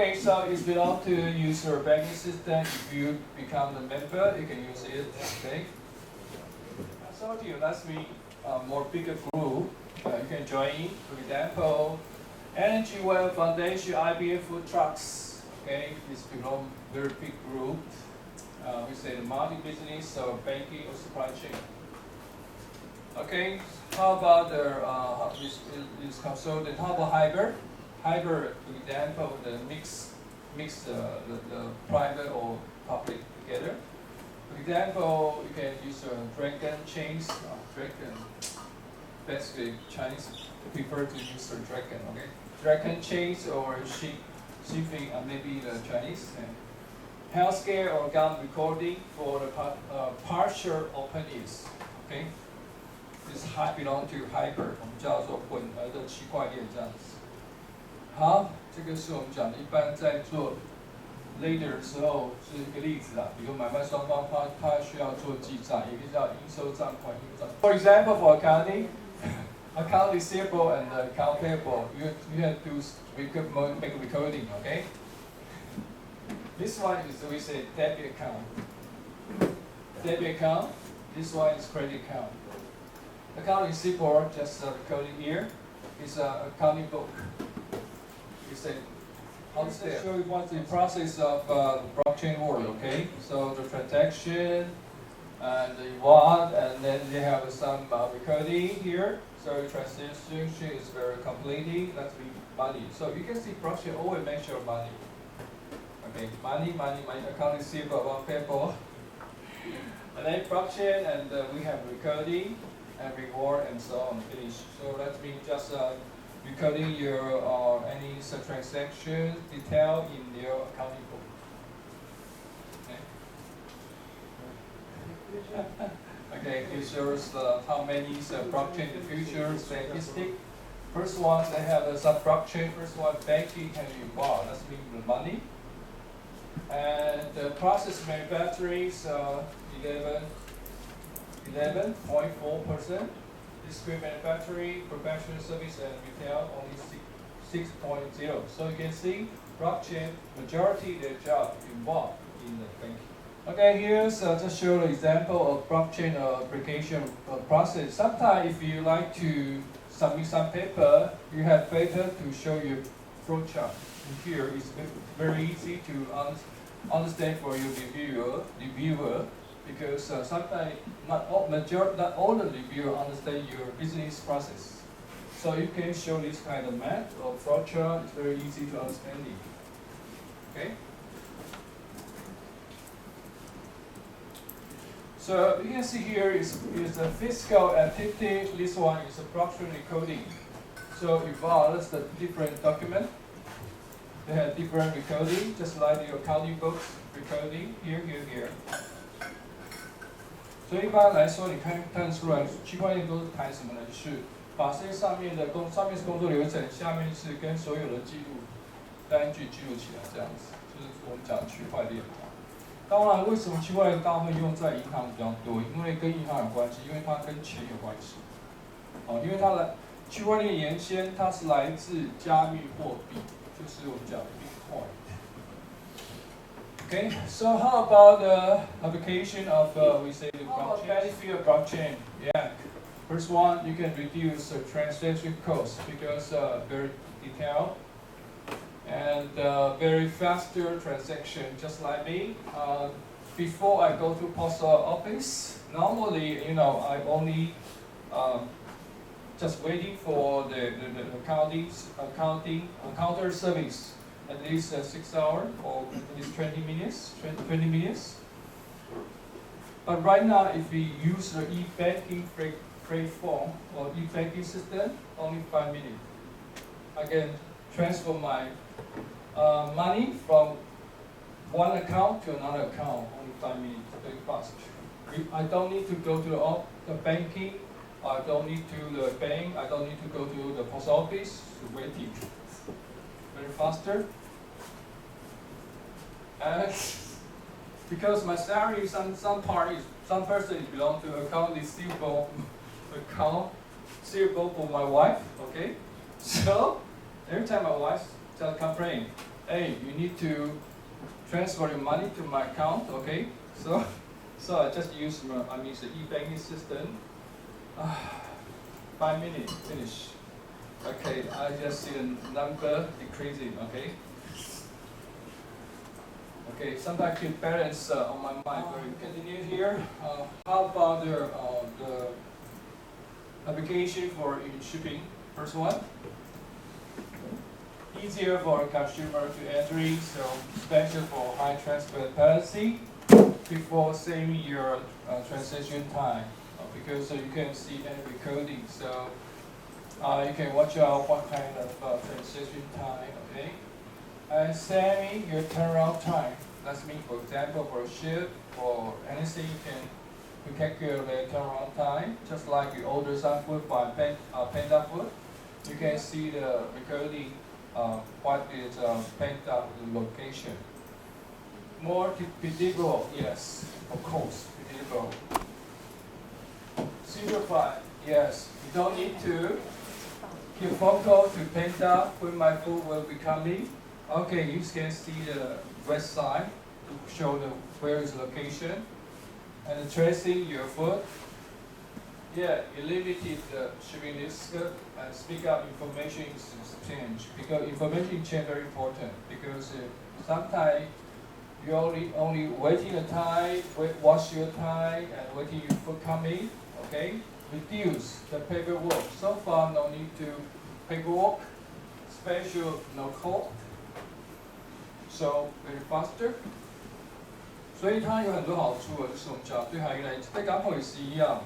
Okay, so it's belong to use your banking system. If you become the member, you can use it. Okay. So to you, let's be more bigger group. You can join. For example, Energy Well Foundation, IBF Food Trucks. Okay, this belong very big group. We say the multi-business or banking or supply chain. Okay, how about this consultant? How about hybrid? Hybrid, for example, the mix the private or public together. For example, you can use dragon chains. Dragon, basically Chinese prefer to use the dragon. Okay, dragon chains or shipping, maybe the Chinese. Healthcare or gun recording for the partial open use. Okay. This belong to hybrid， 我们叫做混合的区块链这样子。好，这个是我们讲的，一般在做 later 的时候是一个例子啦。比如买卖双方他需要做记账，也可以叫应收账款、应账。For example, for accounting, account receivable and account payable, you have to make recording. Okay. This one is we say debit account. Debit account. This one is credit account. Account receivable, just recording here, is an accounting book. It's a, I'll show you what's the process of blockchain world, okay? So the transaction, and the reward, and then they have some recording here. So the transaction is very completely, that's money. So you can see blockchain always measure money. Okay, money, account receivable, account payable. And then blockchain, and we have recording, and reward, and so on, finish. So that means just recording your any transaction detail in your accounting book. Okay, it shows how many blockchain in the future statistic. First one, they have some blockchain. First one, banking and reward. That's mean the money. And the process manufacturing is 11.4%. Discrete manufacturing, professional service, and retail only 6.0. So you can see blockchain majority of their job involved in the banking. Okay, here's just show the example of blockchain application process. Sometimes if you like to submit some paper, you have better to show your flow chart. And here it's very easy to understand for your reviewer. Because sometimes not all the reviewer understand your business process. So you can show this kind of map or flow chart. It's very easy to understand it. Okay. So you can see here is a fiscal activity. This one is a blockchain recording. So involves the different document. They have different recording, just like your accounting books recording here. 所以一般来说，你看出来，区块链都是谈什么呢？就是把这些上面是工作流程，下面是跟所有的记录单据记录起来，这样子，就是我们讲区块链。当然，为什么区块链大部分用在银行比较多？因为跟银行有关系，因为它跟钱有关系。因为它的区块链原先它是来自加密货币，就是我们讲的 Bitcoin。Okay, so how about the application of we say the blockchain? Benefit of blockchain, yeah. First one, you can reduce the transaction cost because very detailed and very faster transaction. Just like me, before I go to post office, normally I only just waiting for the accounting counter service. At least 6 hours or at least 20 minutes. But right now, if we use the e-banking platform or e-banking system, only 5 minutes. I can transfer my money from one account to another account, only 5 minutes, very fast. I don't need to go to the banking, I don't need to the bank, I don't need to go to the post office to waiting. Very faster. And because my salary, some person belong to account receivable for my wife. Okay, so every time my wife just complain, hey, you need to transfer your money to my account, okay? So I just use the e-banking system. 5 minutes, finish. Okay, I just see the number decreasing, okay? Okay, sometimes keep balance on my mind. We continue here. How about the application for shipping? First one. Easier for a consumer to entry, so special for high transparency before saving your transaction time, because you can see any recording, so you can watch out what kind of transaction time, okay? And saving your turnaround time. That's mean, for example, for a ship or anything, you calculate turnaround time, just like you order some food by Panda Food. You can see the recording. What is picked up the location. More predictable, yes, of course, predictable. Simplify, yes, you don't need to give phone call to Panda when my food will be coming. Okay, you can see the website to show where is the location and tracing your food. Yeah, you limited the shipping risk and speak up information exchange, because information exchange very important, because sometimes you only waiting a time, watch your time and waiting your food coming, okay? Reduce the paperwork. So far no need to paperwork, special no code, so very faster. 所以它有很多好处就是我们讲对海员来，在港口也是一样，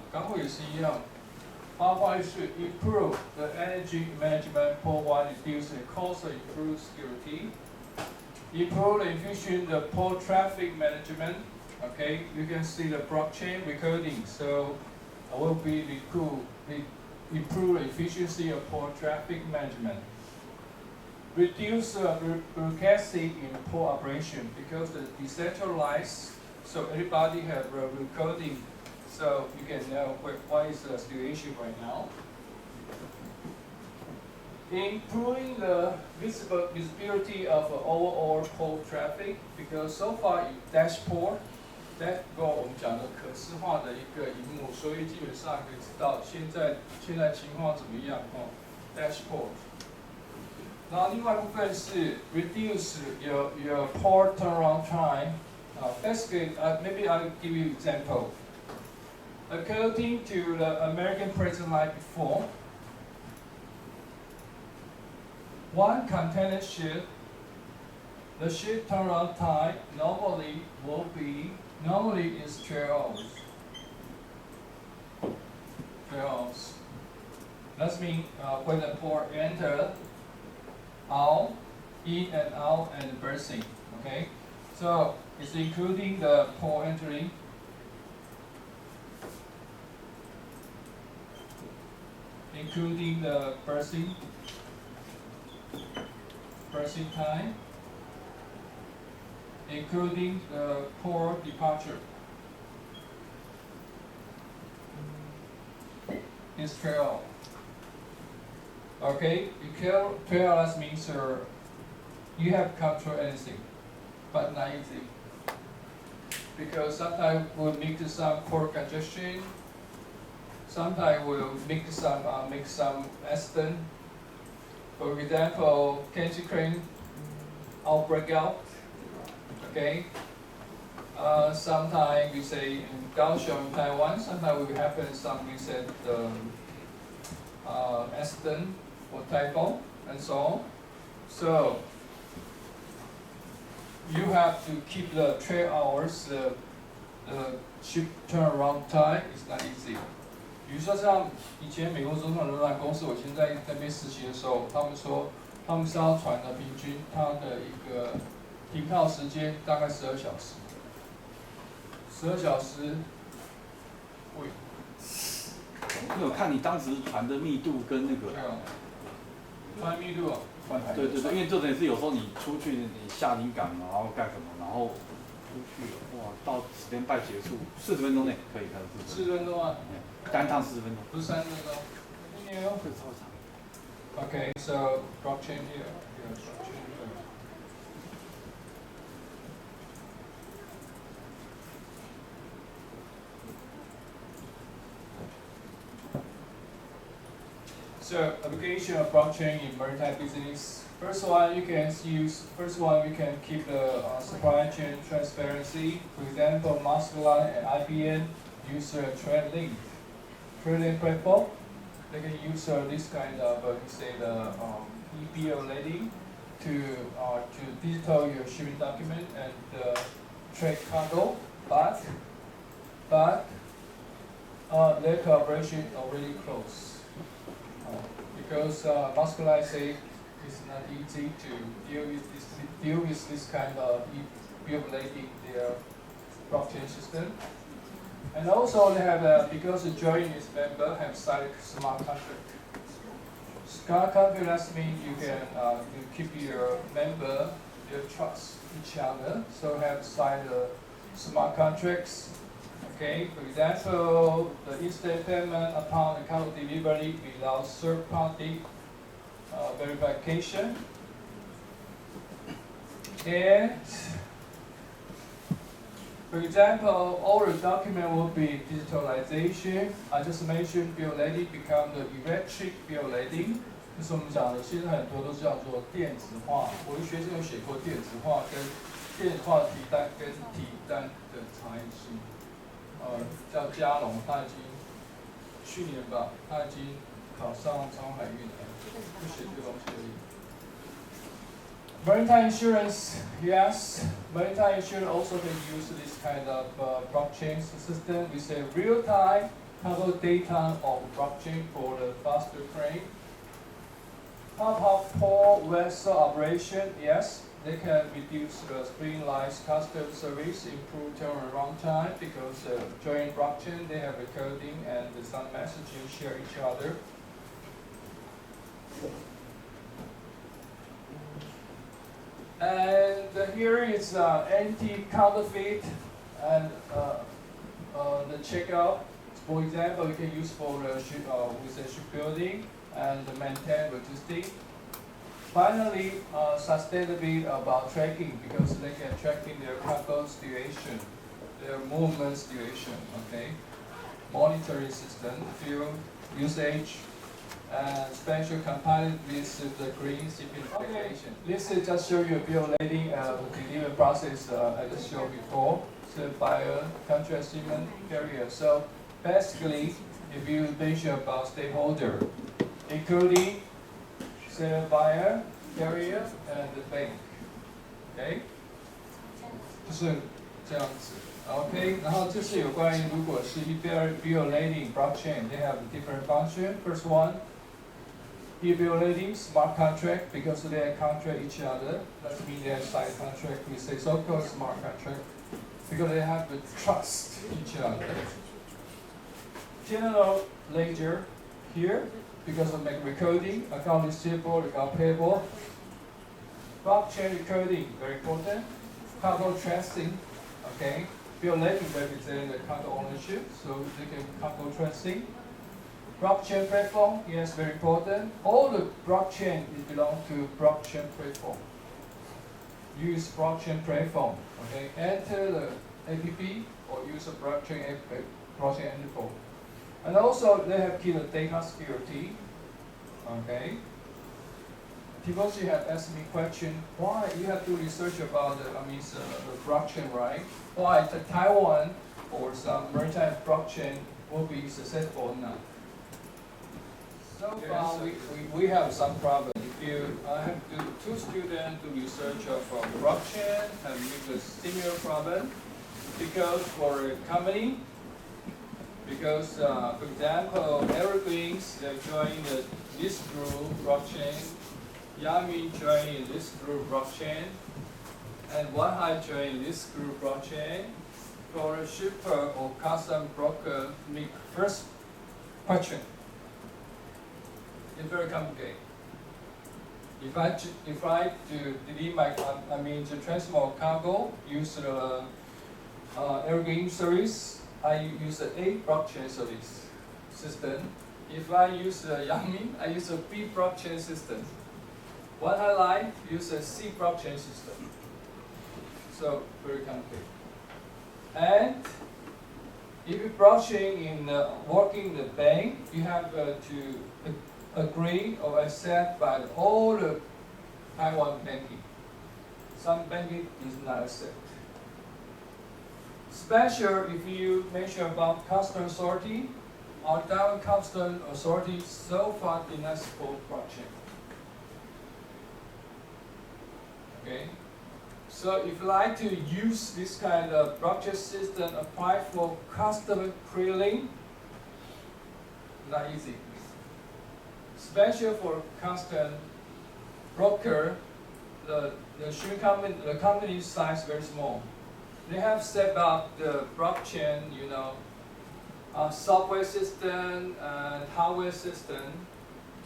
包括是 improve the energy management port reduce the cost, improve security, improve the efficient the port traffic management. Okay, you can see the blockchain recording, so will be improve the efficiency of port traffic management. Reduce bureaucracy in port operation, because it's decentralized, so everybody have a recording, so you can know what is the situation right now. Improving the visibility of overall port traffic, because so far in dashboard, that go 我们讲的可视化的一个荧幕，所以基本上可以知道现在情况怎么样dashboard。然后另外一部分是 reduce your port turnaround time. Basically, maybe I'll give you an example. According to the American president like before, one container ship, the ship turnaround time normally is 12 hours. 12 hours. That means when the port enter, out, in and out, and berthing. Okay, so it's including the port entry, including the berthing time, including the port departure. It's 12. Okay, you 12 hours means you have control anything, but not easy. Because sometimes we'll meet some port congestion, sometimes we'll make some accident. For example, cancer crane outbreak out. Okay. Sometimes we say in Kaohsiung, Taiwan, sometimes will happen some we said accident or typhoon and so on. So you have to keep the 12 hours. The ship turnaround time is not easy. 比如说像以前美国总统游览公司，我以前在那边实习的时候，他们说他们艘船的平均它的一个停靠时间大概12小时。12小时，喂。因为我看你当时船的密度跟那个。对啊。船密度啊。对，因为这等于是有时候你出去，你下临港，然后干什么，然后出去哇，到10点半结束，40分钟内可以40分钟啊。单趟40分钟。不是30分钟。continue。这个超长。Okay, so blockchain here. So application of blockchain in maritime business. First one, you can keep the supply chain transparency. For example, Mastercard and IBM use trade link platform. They can use this kind of the e-bill to digital your shipping document and trade cargo. But their collaboration already close. Because Mastercard say it's not easy to deal with this kind of violating their blockchain system. And also they have because the joint member have signed smart contract. Smart contract that means you can you keep your member their trust each other. So have signed smart contracts. Okay, for example, the instant payment upon account delivery without third-party verification. And for example, all the document will be digitalization. I just mentioned bill letting become the electric bill letting。就是我们讲的，现在很多都是叫做电子化。我的学生有写过电子化跟电子化提单跟提单的差异性。叫嘉龙，他已经去年吧，他已经考上长海运了，就写这个东西而已。Maritime insurance, yes. Maritime insurance also can use this kind of blockchain system with a real-time cargo data of blockchain for the faster claim. How about port vessel operation? Yes. They can reduce the streamlined custom service, improve turnaround time because joint blockchain they have recording and some messaging share each other. And here is anti-counterfeit and the checkout. For example, you can use for with the shipbuilding and maintain logistics. Finally, sustainability about tracking because they can tracking their cargo situation, their movement situation, okay? Monitoring system, fuel usage, and special component with the green shipping application. This is just show you a bill letting the delivery process I just showed before. So buyer, contract shipment, carrier. So basically, if you mention about stakeholder, including seller, buyer, carrier, and the bank. OK， 就是这样子。OK， 然后这是有关于如果是bill letting blockchain, they have different function. First one, bill letting smart contract because they contract each other. That means they have side contract. We say so-called smart contract because they have to trust each other. General ledger here. Because of recording, account receivable, account payable. Blockchain recording, very important. Cargo tracing, okay. Bill letting represents the cargo ownership, so they can cargo tracing. Blockchain platform, yes, very important. All the blockchain belong to blockchain platform. Use blockchain platform, okay. Enter the app or use a blockchain platform. And also, they have key the data security. Okay. Tiboshi have asked me question, why you have to research about the blockchain, right? Why the Taiwan or some maritime blockchain will be successful or not? So far, we have some problem. If you have two students to research from blockchain and with a similar problem, because for a company. Because, for example, Evergreens, they join this group blockchain, Yami join this group blockchain, and Wanhai join this group blockchain. For a shipper or custom broker, make first question. It's very complicated. If I to delete my, to transport cargo, use the Evergreen service. I use the A blockchain service system. If I use the Yangmin, I use a B blockchain system. What I like, use a C blockchain system. So very complicated. And if you blockchain in working the bank, you have to agreed or accepted by all the Taiwan banking. Some banking is not accepted. Special if you mention about customs authority, our Taiwan customs authority so far did not support blockchain. Okay, so if you like to use this kind of blockchain system, apply for customer clearing, not easy. Special for custom broker, the company size very small. They have set up the blockchain, software system and hardware system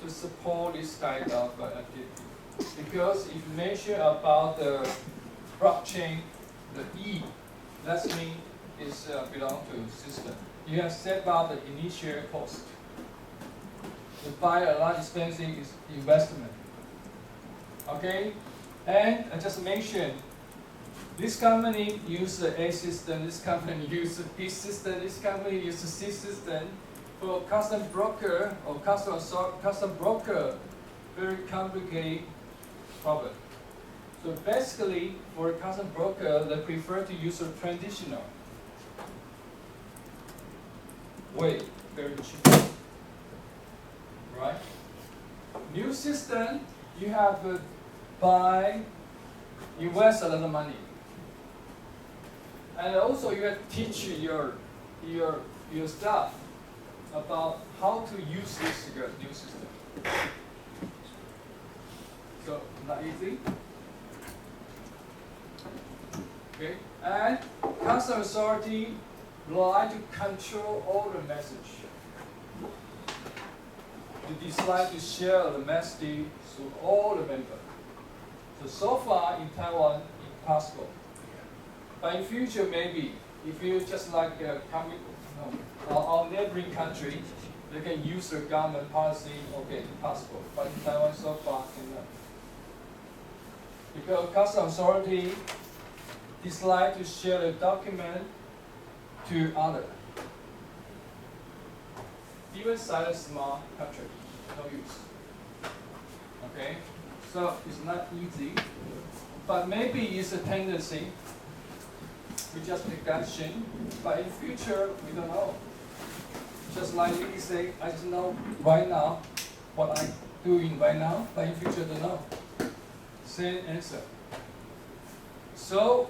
to support this kind of activity. Because if you mention about the blockchain, the E, that means it belongs to system. You have set up the initial cost. To buy a large expensive investment. Okay, and I just mentioned this company uses the A system, this company uses the B system, this company uses the C system. For custom broker or custom broker, very complicated problem. So basically, for a custom broker, they prefer to use a traditional way, very cheap. Right? New system, you have to buy, invest a lot of money. And also you have to teach your staff about how to use this new system. So not easy. Okay, and customs authority like to control all the message. To decide to share the message to all the members. So far in Taiwan, impossible. But in future, maybe, if you just like our neighboring country, they can use the government policy, okay, possible. But in Taiwan, so far, cannot. Because customs authority dislike to share the document to others. Even inside a small country, no use. Okay, so it's not easy, but maybe it's a tendency. We just take action, but in future we don't know. Just like you say, I just know right now what I'm doing right now, but in future don't know. Same answer. So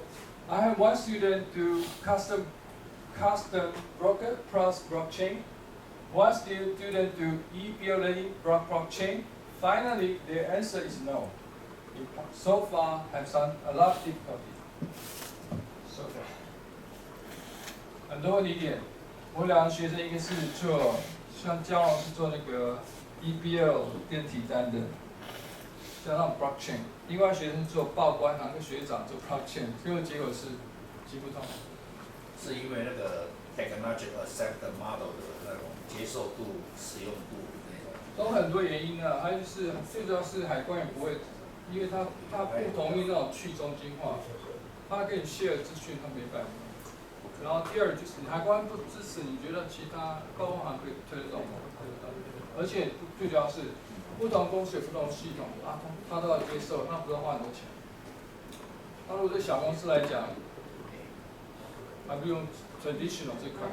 I have one student do custom broker plus blockchain. One student do e-billing blockchain. Finally, the answer is no. So far, have a lot of difficulty. So far， 很多疑点。我两个学生，一个是做像焦老师做那个 EBL 电体单的，加上 blockchain， 另外学生做报关行，跟学长做 blockchain， 最后结果是极不同。是因为那个 technological accept model 的那种接受度、使用度那种。都很多原因啊，还有就是最主要是海关也不会，因为他不同意那种去中心化，他跟你 share 资讯，他没办法。然后第二就是海关不支持，你觉得其他报关行可以推得动吗？推得动。而且最主要是不同公司有不同系统啊，他都要接受，那不要花很多钱。那如果对小公司来讲，还不用 traditional 这块。